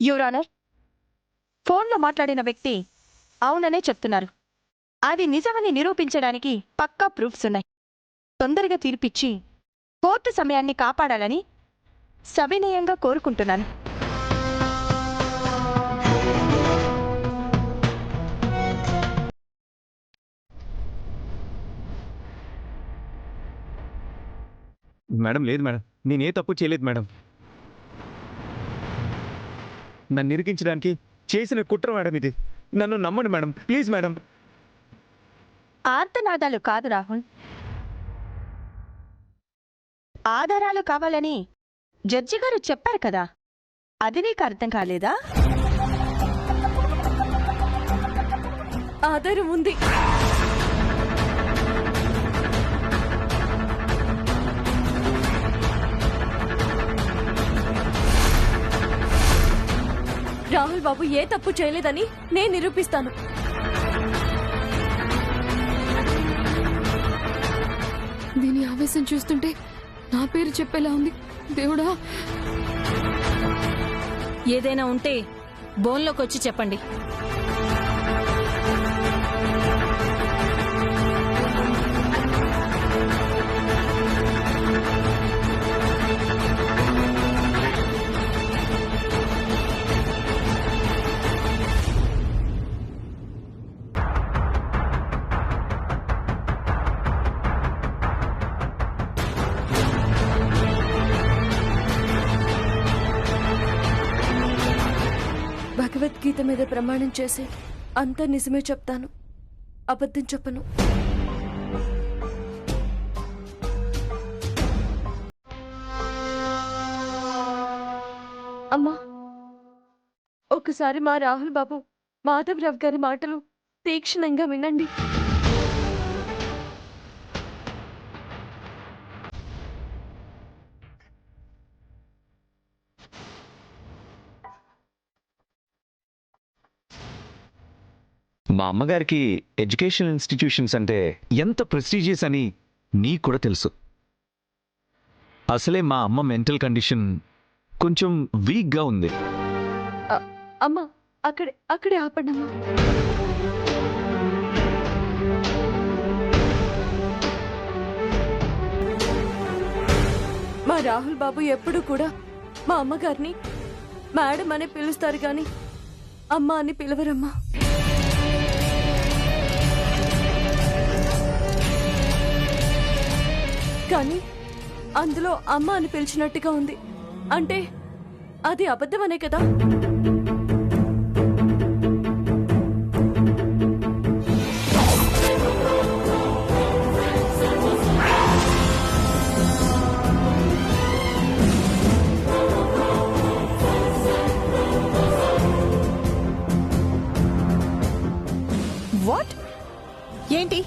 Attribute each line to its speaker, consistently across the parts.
Speaker 1: Your honour, ఫోన్లో మాట్లాడిన వ్యక్తి అవుననే చెప్తున్నారు. అది నిజమని నిరూపించడానికి పక్కా ప్రూఫ్స్ ఉన్నాయి. తొందరగా తీర్పిచ్చి కోర్టు సమయాన్ని కాపాడాలని సవినయంగా కోరుకుంటున్నాను.
Speaker 2: మేడం లేదు మేడం, నేనే తప్పు చేయలేదు మేడం. నన్ను నిరూపించడానికి చేసిన కుట్ర మేడం ఇది. నన్ను నమ్మండి మేడం, ప్లీజ్ మేడం.
Speaker 1: ఆర్తనాదాలు కాదు రాహుల్, ఆధారాలు కావాలని జడ్జి గారు చెప్పారు కదా, అది నీకు అర్థం కాలేదా?
Speaker 3: ఆధారం ఉంది. రాహుల్ బాబు ఏ తప్పు చేయలేదని నేను నిరూపిస్తాను.
Speaker 4: దీని ఆవేశం చూస్తుంటే నా పేరు చెప్పేలా ఉంది. దేవుడా,
Speaker 3: ఏదైనా ఉంటే బోన్లోకి వచ్చి చెప్పండి. భగవద్గీత మీద ప్రమాణం చేసి అంతా నిజమే చెప్తాను, అబద్ధం చెప్పను. అమ్మా, ఒకసారి మా రాహుల్ బాబు మాధవరావు గారి మాటలు తీక్షణంగా వినండి.
Speaker 2: మా అమ్మగారికి ఎడ్యుకేషన్ ఇన్స్టిట్యూషన్స్ అంటే ఎంత ప్రెస్టీజియస్ అని నీకు కూడా తెలుసు. అసలే మా అమ్మ మెంటల్ కండిషన్ కొంచెం వీక్గా ఉంది.
Speaker 3: అమ్మా, అక్కడే ఆపండమ్మా. మా రాహుల్ బాబు ఎప్పుడు కూడా మా అమ్మగారిని మేడం అని పిలుస్తారు కానీ అమ్మ అని పిలవరమ్మా. కానీ అందులో అమ్మ అని పిలిచినట్టుగా ఉంది. అంటే అది అబద్ధమనే కదా?
Speaker 1: వాట్? ఏంటి?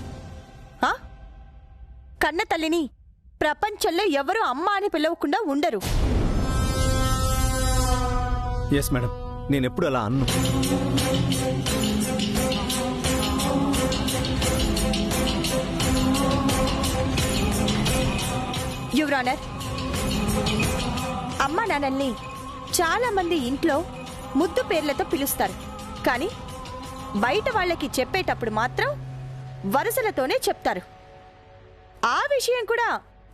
Speaker 1: కన్న తల్లిని ప్రపంచంలో ఎవరు అమ్మ అని పిలవకుండా ఉండరు.
Speaker 2: ఎస్ మేడం, నేను ఎప్పుడు అలా అన్ను.
Speaker 1: యువర్ ఆనర్, అమ్మ నాన్నల్ని చాలా మంది ఇంట్లో ముద్దు పేర్లతో పిలుస్తారు, కానీ బయట వాళ్ళకి చెప్పేటప్పుడు మాత్రం వరుసలతోనే చెప్తారు. ఆ విషయం కూడా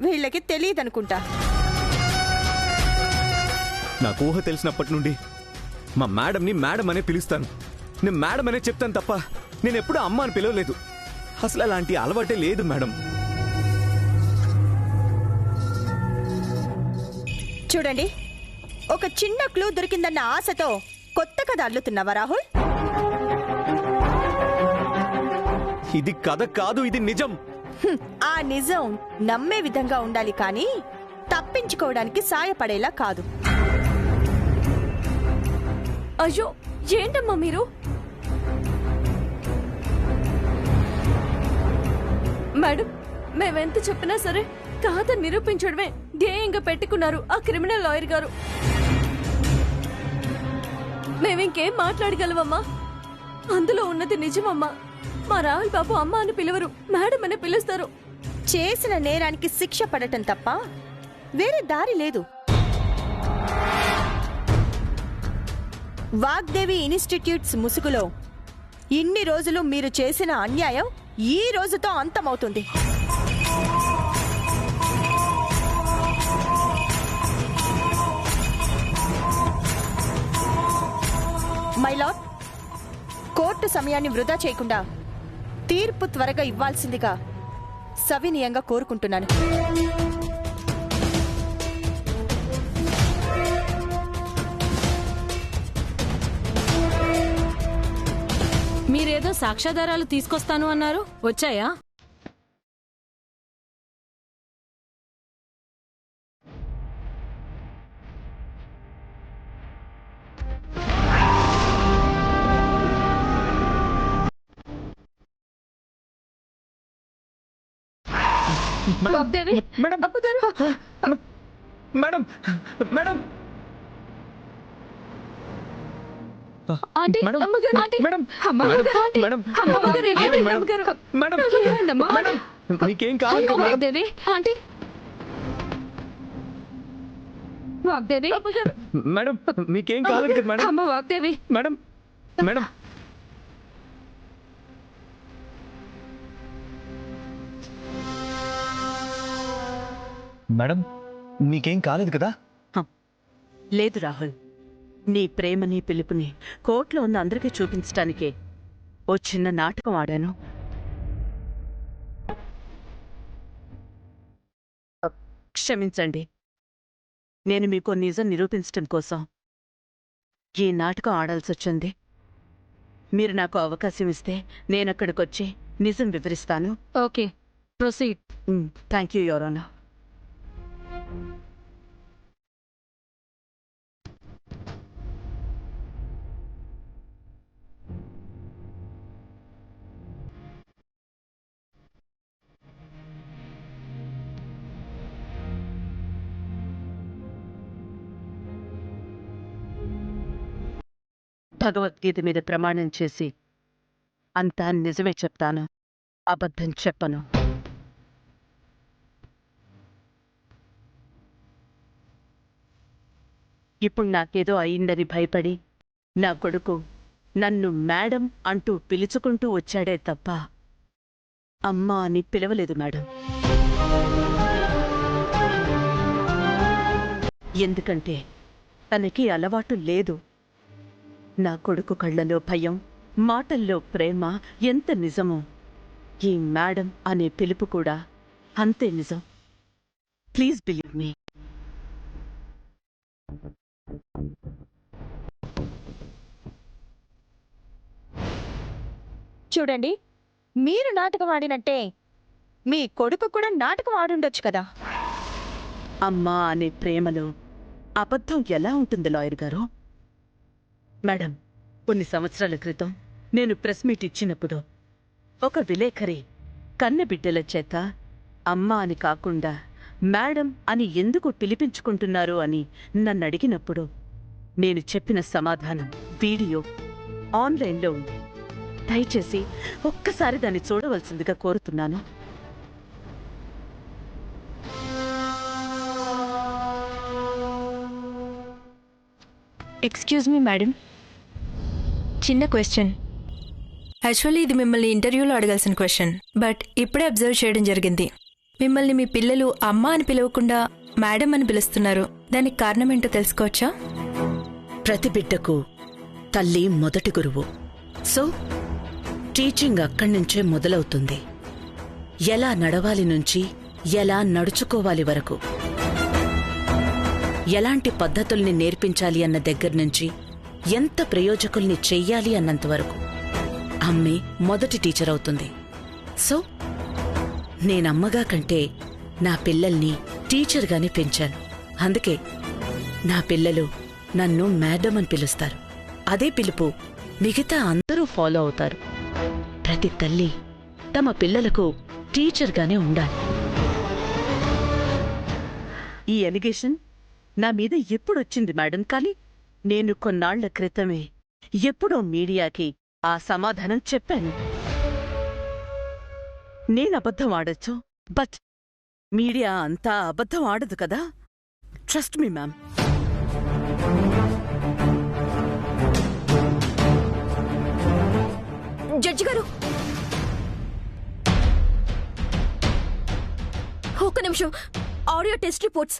Speaker 1: వీళ్ళకి తెలియదనుకుంటా.
Speaker 2: నాకు ఊహ తెలిసినప్పటి నుండి మా మేడంని మేడం అనే పిలుస్తాను. నేను మేడం అనే చెప్తాను తప్ప నేను ఎప్పుడూ అమ్మ అని పిలవలేదు. అసలు అలాంటి అలవాటే లేదు మేడం.
Speaker 1: చూడండి, ఒక చిన్న క్లూ దొరికిందన్న ఆశతో కొత్త కథ అల్లుతున్నావా రాహుల్?
Speaker 2: ఇది కథ కాదు, ఇది నిజం.
Speaker 1: ఆ నిజం నమ్మే విధంగా ఉండాలి, కానీ తప్పించుకోవడానికి సాయపడేలా కాదు.
Speaker 3: అయ్యో, ఏంటమ్మా మీరు? మేడం, మేమెంత చెప్పినా సరే కాదని నిరూపించడమే ధ్యేయంగా పెట్టుకున్నారు ఆ క్రిమినల్ లాయర్ గారు. మేమింకేం మాట్లాడగలవమ్మా? అందులో ఉన్నది నిజమమ్మా. మా రాహుల్ బాబు అమ్మ అని పిలవరు, మేడం అని పిలుస్తారు.
Speaker 1: చేసిన నేరానికి శిక్ష పడటం తప్ప వేరే దారి లేదు. వాగ్దేవి ఇన్స్టిట్యూట్స్ ముసుగులో ఇన్ని రోజులు మీరు చేసిన అన్యాయం ఈ రోజుతో అంతమవుతుంది. మై లార్డ్, కోర్టు సమయాన్ని వృధా చేయకుండా తీర్పు త్వరగా ఇవ్వాల్సిందిగా సవినీయంగా కోరుకుంటున్నాను.
Speaker 3: మీరేదో సాక్ష్యాధారాలు తీసుకొస్తాను అన్నారు, వచ్చాయా?
Speaker 2: Madam madam madam
Speaker 4: aunty,
Speaker 2: madam
Speaker 4: అమ్మగారు, ఆంటీ,
Speaker 2: మేడం
Speaker 4: అమ్మగారు,
Speaker 2: మేడం
Speaker 4: ఆంటీ,
Speaker 2: మేడం
Speaker 4: అమ్మగారు,
Speaker 2: ఏమైంది మేడం?
Speaker 4: అమ్మగారు,
Speaker 2: మేడం
Speaker 4: ఏమైందమ్మా?
Speaker 2: మేడం మీకేం కావాలి madam?
Speaker 4: Vagdevi, aunty, Vagdevi,
Speaker 2: madam మీకేం కావాలి కదా మేడం?
Speaker 4: అమ్మ వాగ్దేవి,
Speaker 2: మేడం మేడం మేడం మీకేం కాలేదు కదా?
Speaker 5: లేదు రాహుల్, నీ ప్రేమని పిలుపుని కోర్టులో ఉన్న అందరికీ చూపించటానికే ఓ చిన్న నాటకం ఆడాను. క్షమించండి, నేను మీకు నిజం నిరూపించటం కోసం ఈ నాటకం ఆడాల్సి వచ్చింది. మీరు నాకు అవకాశం ఇస్తే నేనక్కడికొచ్చి నిజం వివరిస్తాను.
Speaker 3: Okay, proceed.
Speaker 5: Thank you your honour. Bhagavad Gita మీద ప్రమాణం చేసి అంతా నిజమే చెప్తాను, అబద్ధం చెప్పను. ఇప్పుడు నాకేదో అయిందని భయపడి నా కొడుకు నన్ను మేడం అంటూ పిలుచుకుంటూ వచ్చాడే తప్ప అమ్మా అని పిలవలేదు మేడం. ఎందుకంటే తనకి అలవాటు లేదు. నా కొడుకు కళ్ళలో భయం, మాటల్లో ప్రేమ ఎంత నిజమో ఈ మేడం అనే పిలుపు కూడా అంతే నిజం. Please believe me.
Speaker 1: చూడండి, మీరు నాటకం ఆడినట్టే మీ కొడుకు కూడా నాటకం ఆడుండొచ్చు కదా.
Speaker 5: అమ్మా అనే ప్రేమలో అబద్ధం ఎలా ఉంటుంది లాయర్ గారు? మేడం, కొన్ని సంవత్సరాల క్రితం నేను ప్రెస్ మీట్ ఇచ్చినప్పుడు ఒక విలేకరి కన్నెబిడ్డల చేత అమ్మ అని కాకుండా మేడం అని ఎందుకు పిలిపించుకుంటున్నారు అని నన్ను అడిగినప్పుడు నేను చెప్పిన సమాధానం వీడియో ఆన్లైన్లో ఉంది. దయచేసి ఒక్కసారి దాన్ని చూడవలసిందిగా కోరుతున్నాను.
Speaker 6: ఎక్స్క్యూజ్ మీ మేడం, చిన్న క్వశ్చన్. యాక్చువల్లీ ఇది మిమ్మల్ని ఇంటర్వ్యూలో అడగాల్సిన క్వశ్చన్, బట్ ఇప్పుడే అబ్జర్వ్ చేయడం జరిగింది. మిమ్మల్ని మీ పిల్లలు అమ్మ అని పిలవకుండా మేడం అని పిలుస్తున్నారు. దానికి కారణం ఏంటో తెలుసుకోవచ్చా?
Speaker 5: ప్రతి బిడ్డకు తల్లి మొదటి గురువు. సో టీచింగ్ అక్కడి నుంచే మొదలవుతుంది. ఎలా నడవాలి నుంచి ఎలా నడుచుకోవాలి వరకు, ఎలాంటి పద్ధతుల్ని నేర్పించాలి అన్న దగ్గర నుంచి ఎంత ప్రయోజకుల్ని చెయ్యాలి అన్నంతవరకు అమ్మే మొదటి టీచర్ అవుతుంది. సో నేనమ్మగా కంటే నా పిల్లల్ని టీచర్గానే పెంచాను. అందుకే నా పిల్లలు నన్ను మేడం అని పిలుస్తారు. అదే పిలుపు మిగతా అందరూ ఫాలో అవుతారు. ప్రతి తల్లి తమ పిల్లలకు టీచర్గానే ఉండాలి. ఈ ఎలిగేషన్ నా మీద ఎప్పుడొచ్చింది మేడం? కానీ నేను కొన్నాళ్ల క్రితమే ఎప్పుడో మీడియాకి ఆ సమాధానం చెప్పాను. నేను అబద్ధం ఆడొచ్చు, బట్ మీడియా అంతా అబద్ధం ఆడదు కదా. Trust me ma'am.
Speaker 3: జడ్జి గారు, ఒక్క నిమిషం. Audio test reports.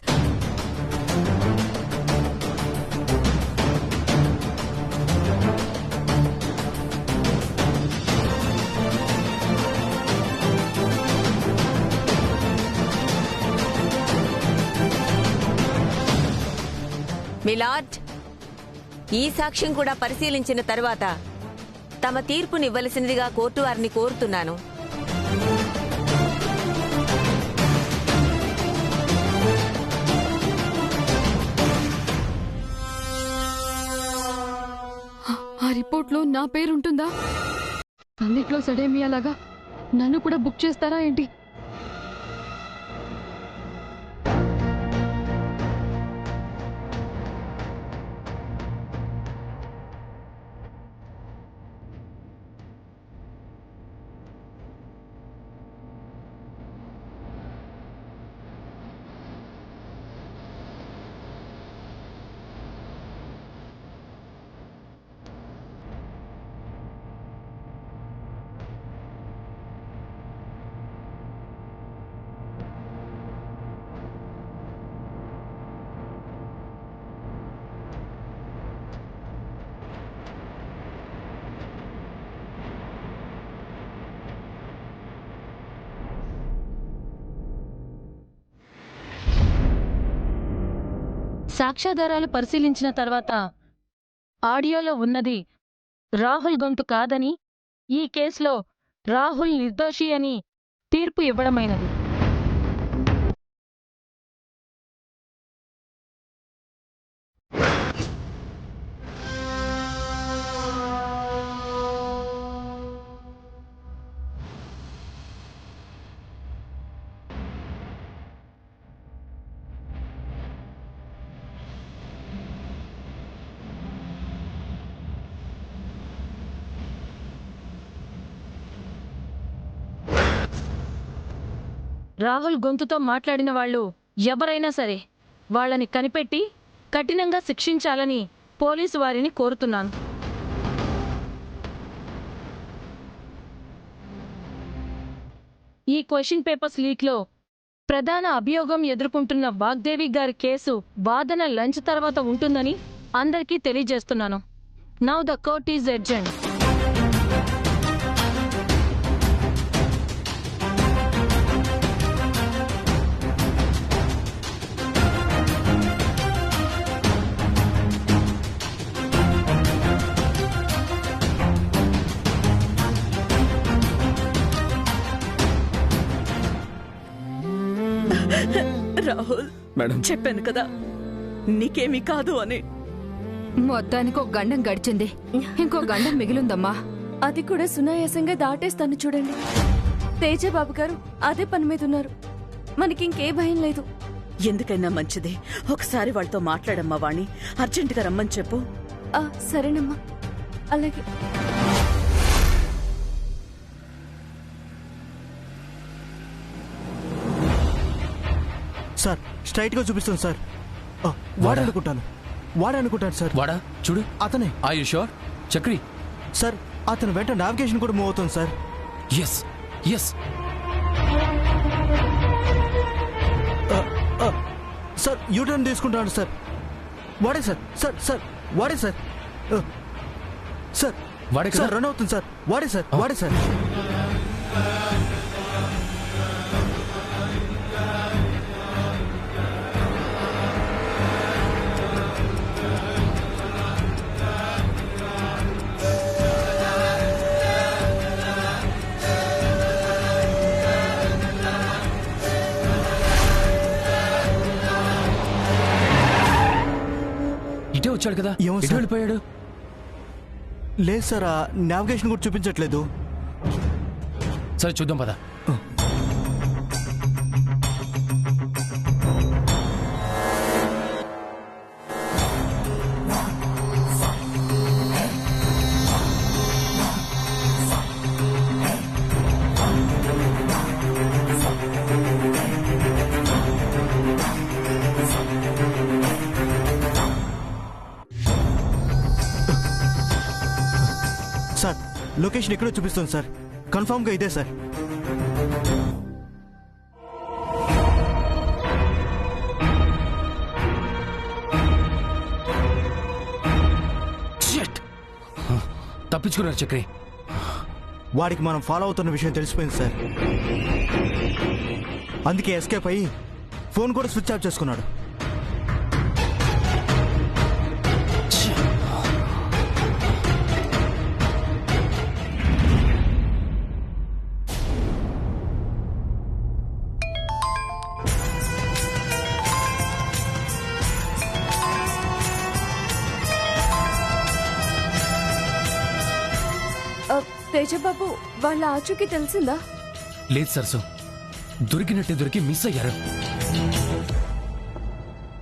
Speaker 7: మిలార్డ్, ఈ సాక్ష్యం కూడా పరిశీలించిన తరువాత తమ తీర్పునివ్వలసినదిగా కోర్టు వారిని కోరుతున్నాను.
Speaker 4: ఆ రిపోర్ట్లో నా పేరు ఉంటుందా? అన్నిట్లో సడేమి అలాగా నన్ను కూడా బుక్ చేస్తారా ఏంటి?
Speaker 8: సాక్ష్యాధారాలు పరిశీలించిన తర్వాత ఆడియోలో ఉన్నది రాహుల్ గొంతు కాదని, ఈ కేసులో రాహుల్ నిర్దోషి అని తీర్పు ఇవ్వడమైనది. రాహుల్ గొంతుతో మాట్లాడిన వాళ్ళు ఎవరైనా సరే వాళ్ళని కనిపెట్టి కఠినంగా శిక్షించాలని పోలీసు వారిని కోరుతున్నాను. ఈ క్వశ్చన్ పేపర్స్ లీక్లో ప్రధాన అభియోగం ఎదుర్కొంటున్న వాగ్దేవి గారి కేసు వాదన లంచ్ తర్వాత ఉంటుందని అందరికీ తెలియజేస్తున్నాను. Now the court is adjourned.
Speaker 5: Rahul,
Speaker 2: madam,
Speaker 5: చెప్పాను కదా నీకేమీ కాదు అని.
Speaker 4: మొత్తానికి ఒక గండం గడిచింది, ఇంకో గండం మిగిలిందమ్మా.
Speaker 3: అది కూడా సునాయాసంగా దాటేస్తాను చూడండి. తేజబాబు గారు అదే పని మీద ఉన్నారు. మనకి ఇంకే భయం లేదు.
Speaker 5: ఎందుకైనా మంచిది ఒకసారి వాళ్ళతో మాట్లాడమ్మా. వాణి, అర్జెంటుగా రమ్మని చెప్పు.
Speaker 3: సరేనమ్మా, అలాగే.
Speaker 9: సార్, స్ట్రైట్ గా చూపిస్తాను సార్. వాడనుకుంటాను సార్.
Speaker 10: వాడా చూడు,
Speaker 9: అతనే.
Speaker 10: Are you sure? Chakri
Speaker 9: sir, అతను వెంట నావిగేషన్ కూడా మూవ్ అవుతుంది సార్.
Speaker 10: Yes yes.
Speaker 9: సార్, యూటర్న్ తీసుకుంటాను సార్. వాడే సార్. సార్ సార్ వాడే సార్. సార్
Speaker 10: వాడే
Speaker 9: సార్, రన్ అవుతుంది సార్. వాడే సార్. వాడే సార్.
Speaker 10: ఇటే వచ్చాడు కదా,
Speaker 9: ఏమో
Speaker 10: ఎటు
Speaker 9: సార్.
Speaker 10: వెళ్ళిపోయాడు?
Speaker 9: లేదు సార్, ఆ నావిగేషన్ కూడా చూపించట్లేదు.
Speaker 10: సరే చూద్దాం పద.
Speaker 9: సార్, లొకేషన్ లొకేషన్ ఎక్కడో చూపిస్తుంది సార్. కన్ఫామ్గా ఇదే సార్.
Speaker 10: తప్పించుకున్నారు చక్రి.
Speaker 9: వాడికి మనం ఫాలో అవుతున్న విషయం తెలిసిపోయింది సార్. అందుకే ఎస్కేప్ అయ్యి ఫోన్ కూడా స్విచ్ ఆఫ్ చేసుకున్నాడు.
Speaker 3: తేజబాబు వాళ్ళ ఆచూకీ తెలిసిందా?
Speaker 10: లేదు సరసు, దొరికినట్టే దొరికి మిస్ అయ్యారు.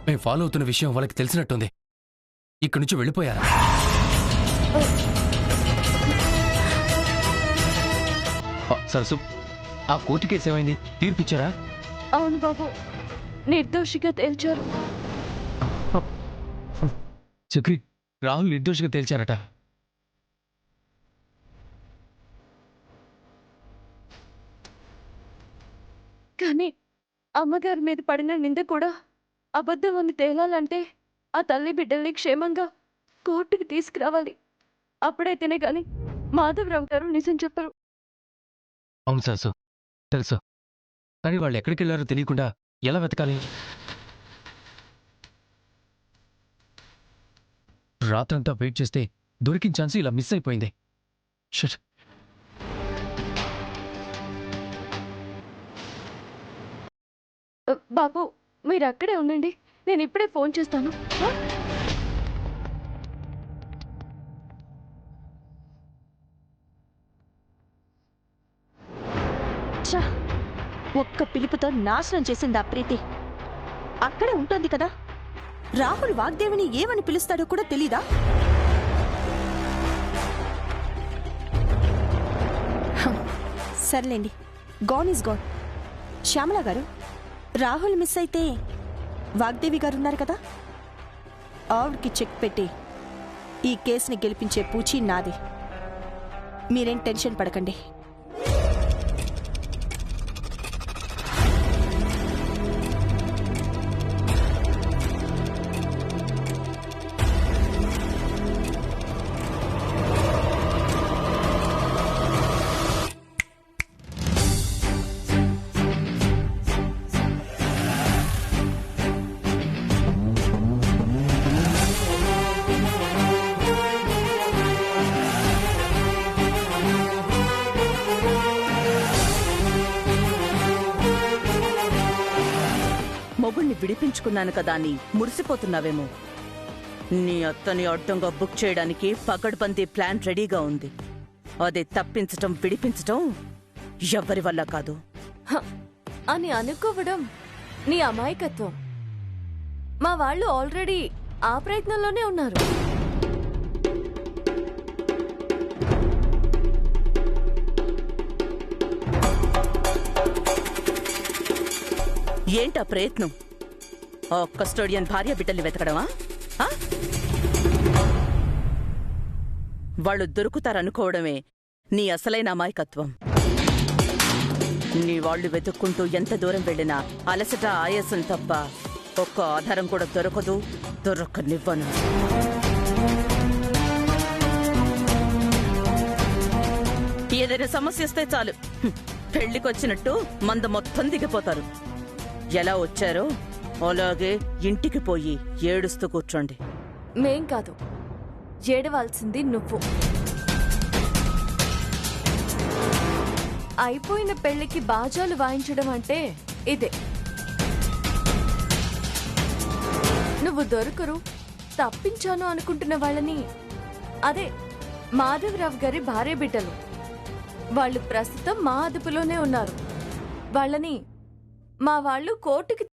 Speaker 10: మేము ఫాలో అవుతున్న విషయం వాళ్ళకి తెలిసినట్టుంది. ఇక్కడి నుంచి వెళ్ళిపోయారా? సరసు, ఆ కోర్టు కేసు ఏమైంది? తీర్పిచ్చారా?
Speaker 3: అవును బాబు, నిర్దోషిగా తేల్చారు.
Speaker 10: చక్రి, రాహుల్ నిర్దోషిగా తేల్చారట.
Speaker 3: కానీ అమ్మగారి మీద పడిన నింద కూడా అబద్ధం అని తేలాలంటే ఆ తల్లి బిడ్డల్ని క్షేమంగా కోర్టుకి తీసుకురావాలి. అప్పుడైతేనే గాని మాధవరావు గారు నిజం చెప్పరు.
Speaker 10: అవును సరసు, తెలుసు. కానీ వాళ్ళు ఎక్కడికి వెళ్ళారో తెలియకుండా ఎలా వెతకాలి? రాత్రంతా వెయిట్ చేస్తే దొరికిన ఛాన్స్ ఇలా మిస్ అయిపోయింది. షట్.
Speaker 3: బాబు మీరు అక్కడే ఉండండి, నేను ఇప్పుడే ఫోన్ చేస్తాను.
Speaker 1: ఛ! ఒక్క పిలుపుతో నాశనం చేసింది ఆ ప్రీతి. అక్కడే ఉంటుంది కదా. రాహుల్ వాగ్దేవిని ఏమని పిలుస్తాడో కూడా తెలీదా? సర్లేండి, గాన్ ఈజ్ గాన్. శ్యామల గారు, రాహుల్ మిస్ అయితే వాగ్దేవి గారు ఉన్నారు కదా, ఆవిడ్కి చెక్ పెట్టి ఈ కేసుని గెలిపించే పూచి నాది. మీరేం టెన్షన్ పడకండి.
Speaker 5: మొగుణ్ణి విడిపించుకున్నాను కదా అని మురిసిపోతున్నావేమో. నీ అత్తని అడ్డంగా బుక్ చేయడానికి పకడ్బందీ ప్లాన్ రెడీగా ఉంది. అది తప్పించటం విడిపించటం ఎవ్వరి వల్ల కాదు
Speaker 3: అని అనుకోవడం నీ అమాయకత్వం. మా వాళ్ళు ఆల్రెడీ ఆ ప్రయత్నంలోనే ఉన్నారు.
Speaker 5: ఏంటా ప్రయత్నం? ఆ కస్టోడియన్ భార్య బిడ్డల్ని వెతకడమా? వాళ్ళు దొరుకుతారనుకోవడమే నీ అసలైన అమాయకత్వం. నీ వాళ్ళు వెతుక్కుంటూ ఎంత దూరం వెళ్ళినా అలసట, ఆయాసం తప్ప ఒక్క ఆధారం కూడా దొరకదు, దొరకనివ్వను. ఏదైనా సమస్య వస్తే చాలు, పెళ్లికొచ్చినట్టు మంద మొత్తం దిగిపోతారు. ఎలా వచ్చారో అలాగే ఇంటికి పోయి ఏడుస్తూ కూర్చోండి.
Speaker 3: మేం కాదు, ఏడవాల్సింది నువ్వు. అయిపోయిన పెళ్లికి బాజాలు వాయించడం అంటే ఇదే. నువ్వు దొరకరు, తప్పించాను అనుకుంటున్న వాళ్ళని, అదే మాధవరావు గారి భార్య బిడ్డలు, వాళ్ళు ప్రస్తుతం మా అదుపులోనే ఉన్నారు. వాళ్ళని మా వాళ్ళు కోర్టుకి